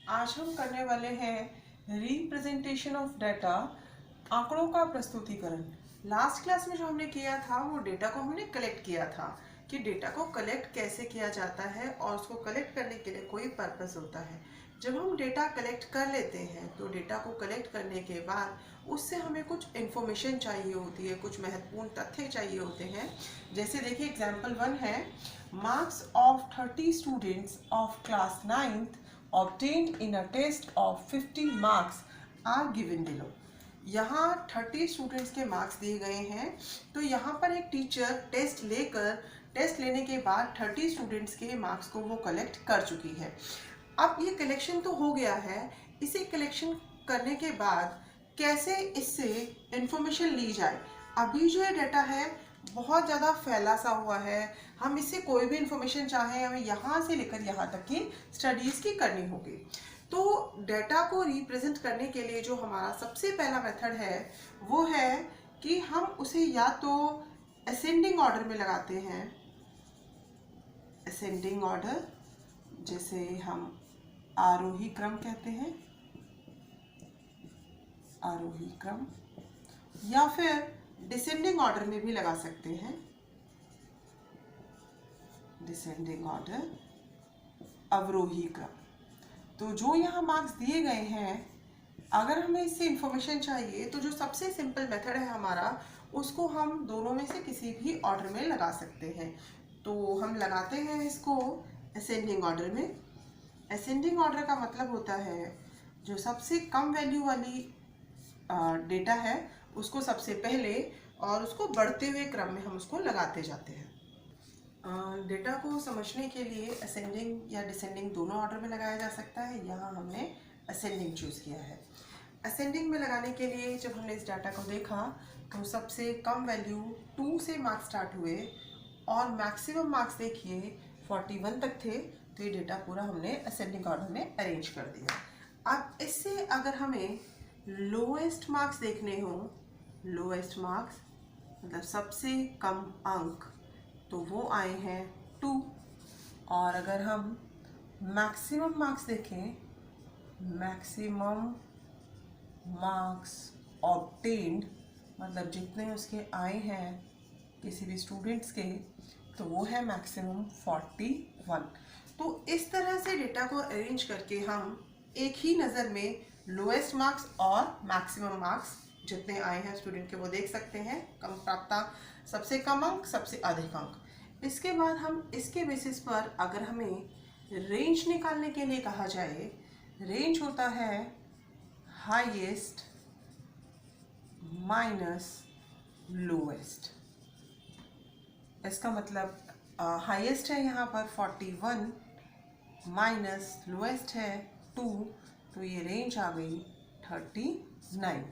आज हम करने वाले हैं रिप्रेजेंटेशन ऑफ डाटा, आंकड़ों का प्रस्तुतिकरण। लास्ट क्लास में जो हमने किया था वो डेटा को हमने कलेक्ट किया था कि डेटा को कलेक्ट कैसे किया जाता है और उसको कलेक्ट करने के लिए कोई पर्पस होता है। जब हम डेटा कलेक्ट कर लेते हैं तो डेटा को कलेक्ट करने के बाद उससे हमें कुछ इन्फॉर्मेशन चाहिए होती है, कुछ महत्वपूर्ण तथ्य चाहिए होते हैं। जैसे देखिए एग्जाम्पल 1 है, marks of 30 students of class 9th obtained in a test of 50 marks are given below। यहाँ 30 स्टूडेंट्स के मार्क्स दिए गए हैं। तो यहाँ पर एक टीचर टेस्ट लेने के बाद 30 स्टूडेंट्स के मार्क्स को वो कलेक्ट कर चुकी है। अब ये कलेक्शन तो हो गया है, इसे कलेक्शन करने के बाद कैसे इससे इंफॉर्मेशन ली जाए। अभी जो ये डाटा है बहुत ज़्यादा फैला सा हुआ है, हम इससे कोई भी इंफॉर्मेशन चाहें हमें यहाँ से लेकर यहाँ तक की स्टडीज़ की करनी होगी। तो डाटा को रिप्रेजेंट करने के लिए जो हमारा सबसे पहला मेथड है वो है कि हम उसे या तो असेंडिंग ऑर्डर में लगाते हैं, असेंडिंग ऑर्डर जिसे हम आरोही क्रम कहते हैं, आरोही क्रम, या फिर डिसेंडिंग ऑर्डर में भी लगा सकते हैं, डिसेंडिंग ऑर्डर, अवरोही क्रम। तो जो यहाँ मार्क्स दिए गए हैं, अगर हमें इससे इंफॉर्मेशन चाहिए तो जो सबसे सिंपल मेथड है हमारा, उसको हम दोनों में से किसी भी ऑर्डर में लगा सकते हैं। तो हम लगाते हैं इसको असेंडिंग ऑर्डर में। असेंडिंग ऑर्डर का मतलब होता है जो सबसे कम वैल्यू वाली डेटा है उसको सबसे पहले और उसको बढ़ते हुए क्रम में हम उसको लगाते जाते हैं। डेटा को समझने के लिए असेंडिंग या डिसेंडिंग दोनों ऑर्डर में लगाया जा सकता है। यहाँ हमने असेंडिंग चूज़ किया है। असेंडिंग में लगाने के लिए जब हमने इस डाटा को देखा तो सबसे कम वैल्यू 2 से मार्क्स स्टार्ट हुए और मैक्सिमम मार्क्स देखिए 41 तक थे। तो ये डेटा पूरा हमने असेंडिंग ऑर्डर में अरेंज कर दिया। अब इससे अगर हमें लोएस्ट मार्क्स देखने हो, लोएस्ट मार्क्स मतलब सबसे कम अंक, तो वो आए हैं 2। और अगर हम मैक्सिमम मार्क्स देखें, मैक्सिमम मार्क्स ऑब्टेन्ड मतलब जितने उसके आए हैं किसी भी स्टूडेंट्स के, तो वो है मैक्सिमम 41। तो इस तरह से डेटा को अरेंज करके हम एक ही नज़र में लोएस्ट मार्क्स और मैक्सिमम मार्क्स जितने आए हैं स्टूडेंट के वो देख सकते हैं। कम प्राप्ता सबसे कम अंक, सबसे अधिक अंक। इसके बाद हम इसके बेसिस पर अगर हमें रेंज निकालने के लिए कहा जाए, रेंज होता है हाईएस्ट माइनस लोएस्ट। इसका मतलब हाईएस्ट है यहाँ पर 41 माइनस लोएस्ट है 2, तो ये रेंज आ गई 39।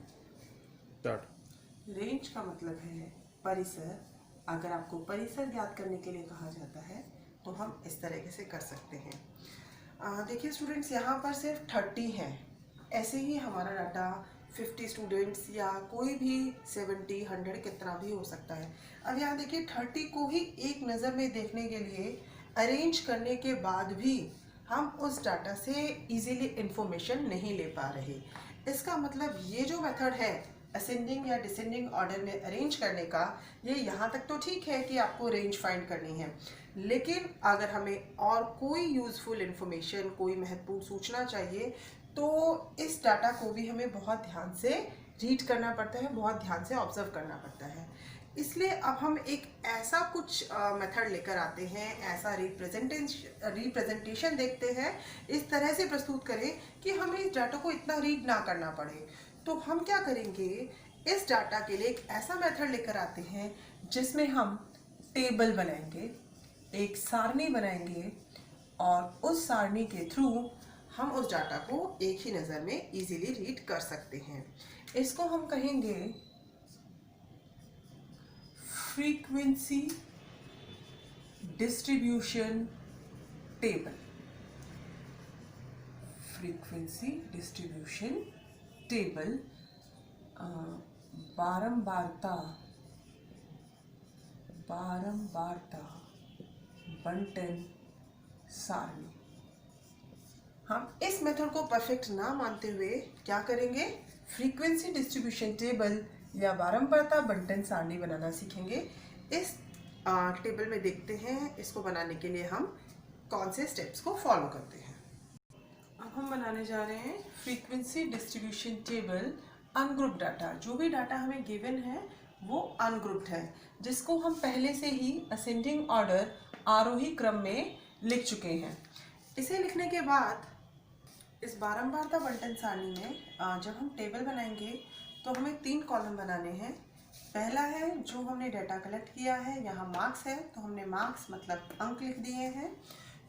रेंज का मतलब है परिसर। अगर आपको परिसर ज्ञात करने के लिए कहा जाता है तो हम इस तरीके से कर सकते हैं। देखिए स्टूडेंट्स, यहाँ पर सिर्फ 30 हैं। ऐसे ही हमारा डाटा 50 स्टूडेंट्स या कोई भी 70, 100 कितना भी हो सकता है। अब यहाँ देखिए 30 को ही एक नज़र में देखने के लिए अरेंज करने के बाद भी हम उस डाटा से इजीली इंफॉर्मेशन नहीं ले पा रहे। इसका मतलब ये जो मेथड है असेंडिंग या डिसेंडिंग ऑर्डर में अरेंज करने का, ये यहाँ तक तो ठीक है कि आपको रेंज फाइंड करनी है, लेकिन अगर हमें और कोई यूज़फुल इंफॉर्मेशन, कोई महत्वपूर्ण सूचना चाहिए तो इस डाटा को भी हमें बहुत ध्यान से रीड करना पड़ता है, बहुत ध्यान से ऑब्जर्व करना पड़ता है। इसलिए अब हम एक ऐसा कुछ मेथड लेकर आते हैं, ऐसा रिप्रेजेंटेशन देखते हैं, इस तरह से प्रस्तुत करें कि हमें इस डाटा को इतना रीड ना करना पड़े। तो हम क्या करेंगे, इस डाटा के लिए एक ऐसा मेथड लेकर आते हैं जिसमें हम टेबल बनाएंगे, एक सारणी बनाएंगे और उस सारणी के थ्रू हम उस डाटा को एक ही नज़र में इजीली रीड कर सकते हैं। इसको हम कहेंगे frequency distribution table. Frequency distribution table, बारंबारता बंटन सारणी। हम इस मेथड को परफेक्ट ना मानते हुए क्या करेंगे, फ्रीक्वेंसी डिस्ट्रीब्यूशन टेबल या बारंबारता बंटन सारणी बनाना सीखेंगे। इस टेबल में देखते हैं इसको बनाने के लिए हम कौन से स्टेप्स को फॉलो करते हैं। अब हम बनाने जा रहे हैं frequency distribution table ungroup data. जो भी डाटा हमें गिवन है वो अनग्रुप्ड है, जिसको हम पहले से ही असेंडिंग ऑर्डर आरोही क्रम में लिख चुके हैं। इसे लिखने के बाद इस बारंबारता बंटन सारणी में जब हम टेबल बनाएंगे तो हमें 3 कॉलम बनाने हैं। पहला है जो हमने डाटा कलेक्ट किया है, यहाँ मार्क्स है तो हमने मार्क्स मतलब अंक लिख दिए हैं।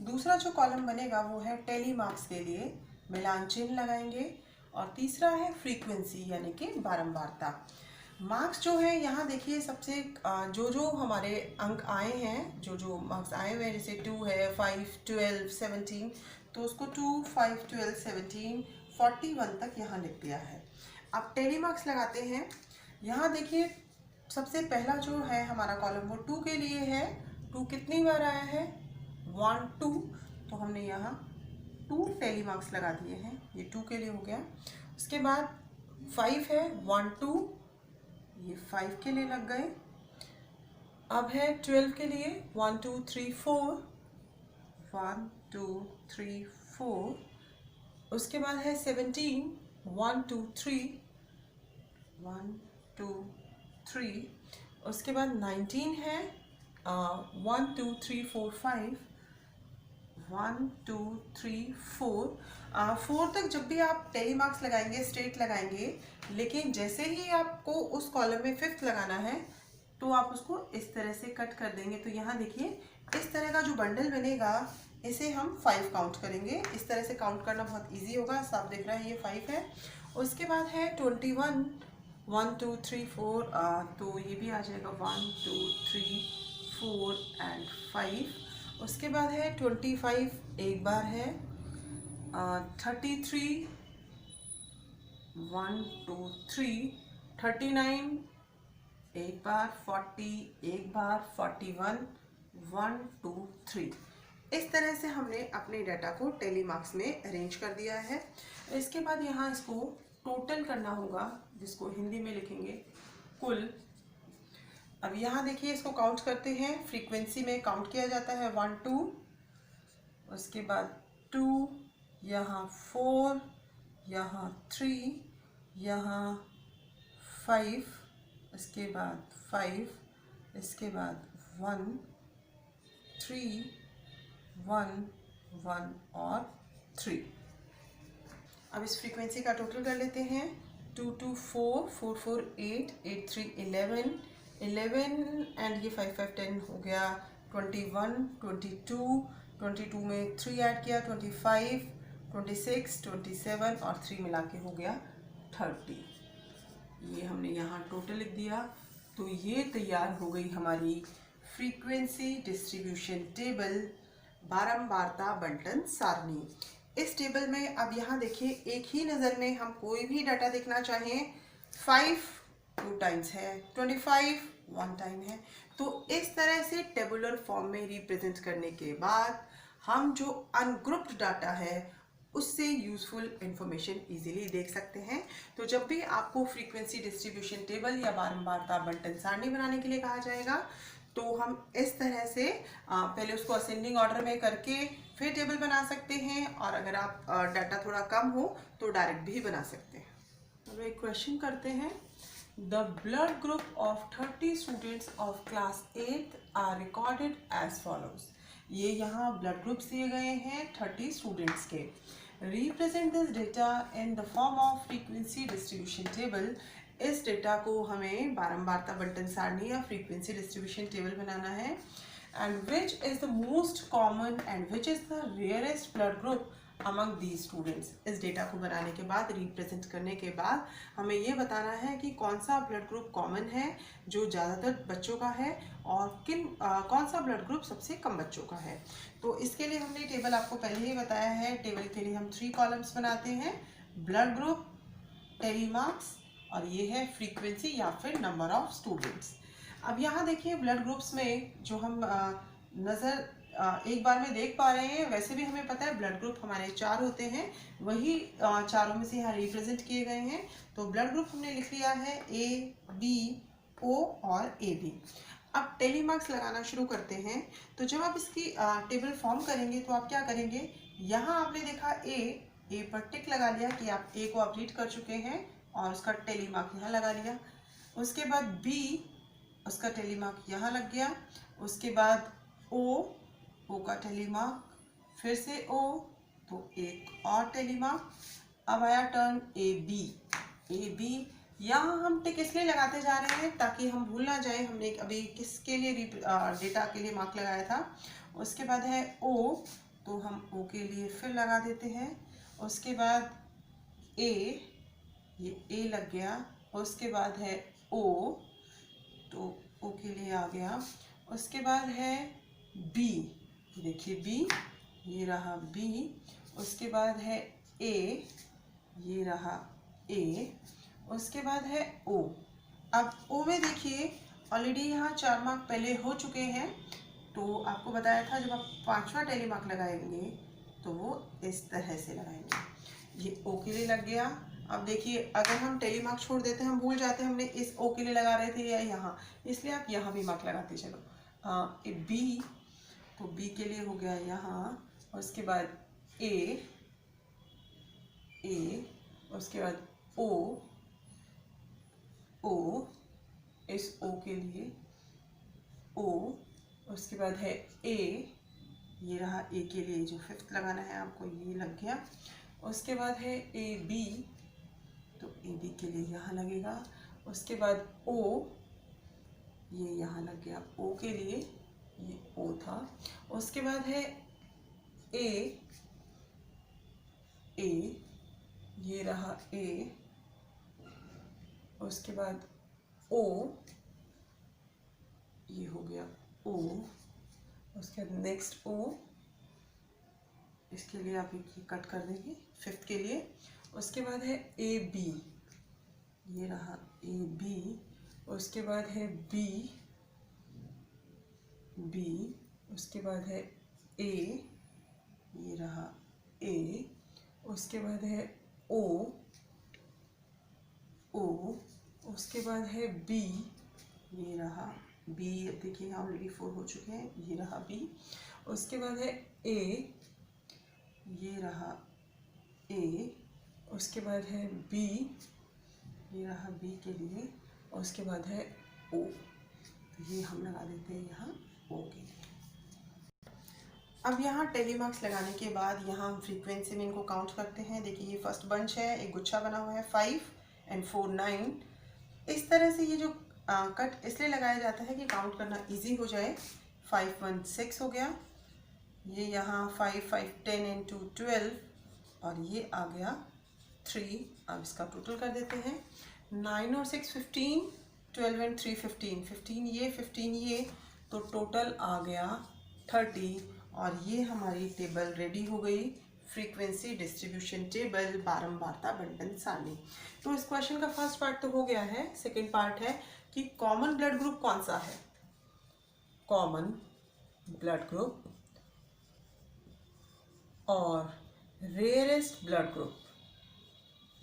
दूसरा जो कॉलम बनेगा वो है टेली मार्क्स के लिए मिलान चिन्ह लगाएंगे। और तीसरा है फ्रीक्वेंसी यानी कि बारंबारता। मार्क्स जो है यहाँ देखिए सबसे जो हमारे अंक आए हैं, जो मार्क्स आए हुए हैं, जैसे 2 है, 5, 12, 17, तो उसको 2, 5, 12, 17, 41 तक यहाँ लिख दिया है। अब टेली मार्क्स लगाते हैं। यहाँ देखिए सबसे पहला जो है हमारा कॉलम वो 2 के लिए है। 2 कितनी बार आया है, 1, 2, तो हमने यहाँ 2 टेली मार्क्स लगा दिए हैं, ये 2 के लिए हो गया। उसके बाद 5 है, 1, 2, ये 5 के लिए लग गए। अब है 12 के लिए 1, 2, 3, 4, 1, 2, 3, 4। उसके बाद है 17, 1, 2, 3, 1, 2, 3। उसके बाद 19 है 1, 2, 3, 4, 5, 1, 2, 3, 4। 4 तक जब भी आप टेली मार्क्स लगाएंगे स्ट्रेट लगाएंगे, लेकिन जैसे ही आपको उस कॉलम में 5th लगाना है तो आप उसको इस तरह से कट कर देंगे। तो यहाँ देखिए इस तरह का जो बंडल बनेगा इसे हम 5 काउंट करेंगे। इस तरह से काउंट करना बहुत इजी होगा। सब देख रहे हैं ये 5 है। उसके बाद है 21, 1, 2, 3, 4, तो ये भी आ जाएगा 1, 2, 3, 4 एंड 5। उसके बाद है 25 एक बार है, 33, 1, 2, 3, 39 एक बार, 40 एक बार, 41, 1, 2, 3। इस तरह से हमने अपने डाटा को टेली मार्क्स में अरेंज कर दिया है। इसके बाद यहाँ इसको टोटल करना होगा, जिसको हिंदी में लिखेंगे कुल। अब यहाँ देखिए इसको काउंट करते हैं। फ्रीक्वेंसी में काउंट किया जाता है 1, 2, उसके बाद 2, यहाँ 4, यहाँ 3, यहाँ 5, इसके बाद 5, इसके बाद 1, 3, 1, 1 और 3। अब इस फ्रीक्वेंसी का टोटल कर लेते हैं। 2, 2, 4, 4, 4, 8, 8, 3, 11, 11 एंड ये 5, 5, 10 हो गया। 21, 22, 22 में 3 ऐड किया, 25, 26, 27 और 3 मिला के हो गया 30। ये हमने यहाँ टोटल लिख दिया। तो ये तैयार हो गई हमारी फ्रीक्वेंसी डिस्ट्रीब्यूशन टेबल बारंबारता बंटन सारणी। इस टेबल में अब यहाँ देखिए एक ही नज़र में हम कोई भी डाटा देखना चाहें, 5 2 टाइम्स है, 25 1 टाइम है। तो इस तरह से टेबुलर फॉर्म में रिप्रेजेंट करने के बाद हम जो अनग्रुप्ड डाटा है उससे यूजफुल इंफॉर्मेशन इजीली देख सकते हैं। तो जब भी आपको फ्रीक्वेंसी डिस्ट्रीब्यूशन टेबल या बारंबारता बंटन सारणी बनाने के लिए कहा जाएगा तो हम इस तरह से पहले उसको असेंडिंग ऑर्डर में करके फिर टेबल बना सकते हैं, और अगर आप डाटा थोड़ा कम हो तो डायरेक्ट भी बना सकते हैं। तो एक क्वेश्चन करते हैं। The blood group of 30 students of class 8 are recorded as follows. ये यहाँ ब्लड ग्रुप्स दिए गए हैं 30 स्टूडेंट्स के। Represent this data in the form of frequency distribution table. इस डेटा को हमें बारंबारता बंटन सारणी या फ्रीक्वेंसी डिस्ट्रीब्यूशन टेबल बनाना है। And which is the most common and which is the rarest blood group among these students. इस data को बनाने के बाद, रिप्रेजेंट करने के बाद हमें ये बताना है कि कौन सा ब्लड ग्रुप कॉमन है जो ज़्यादातर बच्चों का है, और कौन सा ब्लड ग्रुप सबसे कम बच्चों का है। तो इसके लिए हमने टेबल आपको पहले ही बताया है। टेबल के लिए हम 3 कॉलम्स बनाते हैं, ब्लड ग्रुप, टेली मार्क्स, और ये है फ्रीक्वेंसी या फिर नंबर ऑफ स्टूडेंट्स। अब यहाँ देखिए ब्लड ग्रुप्स में जो हम नज़र एक बार में देख पा रहे हैं। वैसे भी हमें पता है ब्लड ग्रुप हमारे 4 होते हैं, वही चारों में से यहाँ रिप्रेजेंट किए गए हैं। तो ब्लड ग्रुप हमने लिख लिया है ए, बी, ओ और ए बी। अब टेली मार्क्स लगाना शुरू करते हैं। तो जब आप इसकी टेबल फॉर्म करेंगे तो आप क्या करेंगे, यहाँ आपने देखा ए पर टिक लगा लिया कि आप ए को आप रीड कर चुके हैं और उसका टेली मार्क यहाँ लगा लिया। उसके बाद बी, उसका टेली मार्क यहाँ लग गया। उसके बाद ओ का टेली मार्क, फिर से ओ, तो एक और टेली मार्क। अब आया टर्न ए बी। यहाँ हम टिक इसलिए लगाते जा रहे हैं ताकि हम भूल ना जाए हमने अभी किसके लिए डेटा के लिए मार्क लगाया था। उसके बाद है ओ, तो हम ओ के लिए फिर लगा देते हैं। उसके बाद ए, ये ए लग गया। उसके बाद है ओ, तो ओ के लिए आ गया। उसके बाद है बी, देखिए बी, ये रहा बी। उसके बाद है ए, ये रहा ए। उसके बाद है ओ। अब ओ में देखिए ऑलरेडी यहाँ 4 मार्क पहले हो चुके हैं। तो आपको बताया था जब आप 5वां टेली मार्क लगाएंगे तो वो इस तरह से लगाएंगे। ये ओ के लिए लग गया। अब देखिए अगर हम टेली मार्क छोड़ देते हैं, हम भूल जाते हैं हमने इस ओ के लिए लगा रहे थे या यहाँ, इसलिए आप यहाँ भी मार्क लगाते चलो। बी, तो बी के लिए हो गया यहाँ। उसके बाद ए, उसके बाद ओ, इस ओ के लिए ओ। उसके बाद है ए, ये रहा ए के लिए जो 5th लगाना है आपको, ये लग गया। उसके बाद है ए बी, तो ए बी के लिए यहाँ लगेगा। उसके बाद ओ, ये यहाँ लग गया ओ के लिए, ये ओ था। उसके बाद है ए, ये रहा ए। उसके बाद ओ, ये हो गया ओ। उसके बाद नेक्स्ट ओ, इसके लिए आप एक कट कर देंगे 5th के लिए। उसके बाद है ए बी, ये रहा ए बी। उसके बाद है बी, उसके बाद है ए, ये रहा ए। उसके बाद है ओ, उसके बाद है बी, ये रहा बी। देखिए यहाँ ऑलरेडी 4 हो चुके हैं, ये रहा बी। उसके बाद है ए, ये रहा ए। उसके बाद है बी, ये रहा बी के लिए। उसके बाद है ओ, ये हम लगा देते हैं यहाँ ओ के लिए। अब यहाँ टेली मार्क्स लगाने के बाद यहाँ हम फ्रीक्वेंसी में इनको काउंट करते हैं। देखिए ये फर्स्ट बंच है, एक गुच्छा बना हुआ है 5 and 4 9। इस तरह से ये जो कट इसलिए लगाया जाता है कि काउंट करना इजी हो जाए। 5 1 6 हो गया, ये यहाँ 5 5 10 and 2 12, और ये आ गया 3। अब इसका टोटल कर देते हैं। 9 और 6 15, 12 and 3 15, 15 ये, तो टोटल आ गया 30। और ये हमारी टेबल रेडी हो गई, फ्रीक्वेंसी डिस्ट्रीब्यूशन टेबल, बारंबारता बंटन सारणी। तो इस क्वेश्चन का फर्स्ट पार्ट तो हो गया है। सेकेंड पार्ट है कि कॉमन ब्लड ग्रुप कौन सा है। कॉमन ब्लड ग्रुप और rarest blood group.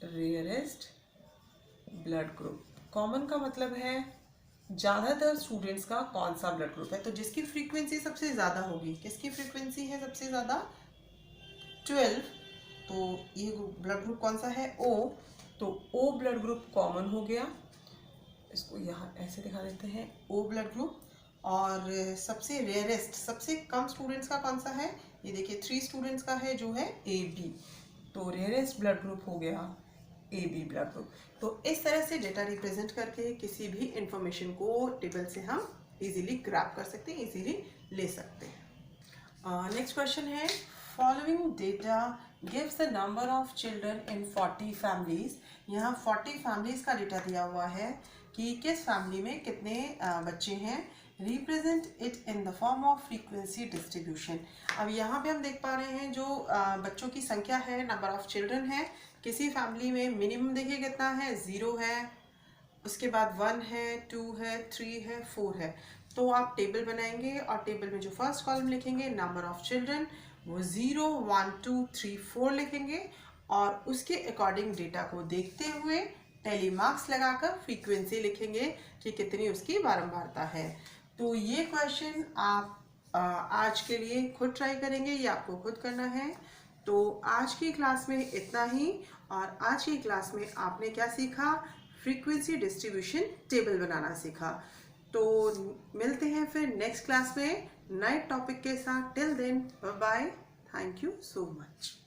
Rarest blood group, common का मतलब है ज़्यादातर स्टूडेंट्स का कौन सा ब्लड ग्रुप है, तो जिसकी फ्रीक्वेंसी सबसे ज़्यादा होगी। किसकी फ्रीक्वेंसी है सबसे ज़्यादा, 12। तो ये ब्लड ग्रुप कौन सा है, ओ। तो ओ ब्लड ग्रुप कॉमन हो गया। इसको यहाँ ऐसे दिखा देते हैं, ओ ब्लड ग्रुप। और सबसे रेयरेस्ट, सबसे कम स्टूडेंट्स का कौन सा है, ये देखिए 3 स्टूडेंट्स का है जो है ए बी। तो रेयरेस्ट ब्लड ग्रुप हो गया ए बी ब्लड ग्रुप। तो इस तरह से डेटा रिप्रेजेंट करके किसी भी इंफॉर्मेशन को टेबल से हम इजीली ग्रैब कर सकते हैं, इजीली ले सकते हैं। नेक्स्ट क्वेश्चन है, following data gives the number of children in 40 families. यहाँ 40 फैमिलीज का डेटा दिया हुआ है कि किस फैमिली में कितने बच्चे हैं। Represent it in the form of frequency distribution. अब यहाँ पे हम देख पा रहे हैं जो बच्चों की संख्या है, नंबर ऑफ चिल्ड्रन है किसी फैमिली में। मिनिमम देखिए कितना है, 0 है, उसके बाद 1 है, 2 है, 3 है, 4 है। तो आप टेबल बनाएंगे और टेबल में जो फर्स्ट कॉलम लिखेंगे नंबर ऑफ चिल्ड्रन, वो 0, 1, 2, 3, 4 लिखेंगे और उसके अकॉर्डिंग डेटा को देखते हुए टेली मार्क्स लगाकर फ्रीक्वेंसी लिखेंगे कि कितनी उसकी बारंबारता है। तो ये क्वेश्चन आप आज के लिए खुद ट्राई करेंगे, ये आपको खुद करना है। तो आज की क्लास में इतना ही। और आज की क्लास में आपने क्या सीखा? फ्रीक्वेंसी डिस्ट्रीब्यूशन टेबल बनाना सीखा। तो मिलते हैं फिर नेक्स्ट क्लास में नए टॉपिक के साथ। Till then bye bye, thank you so much.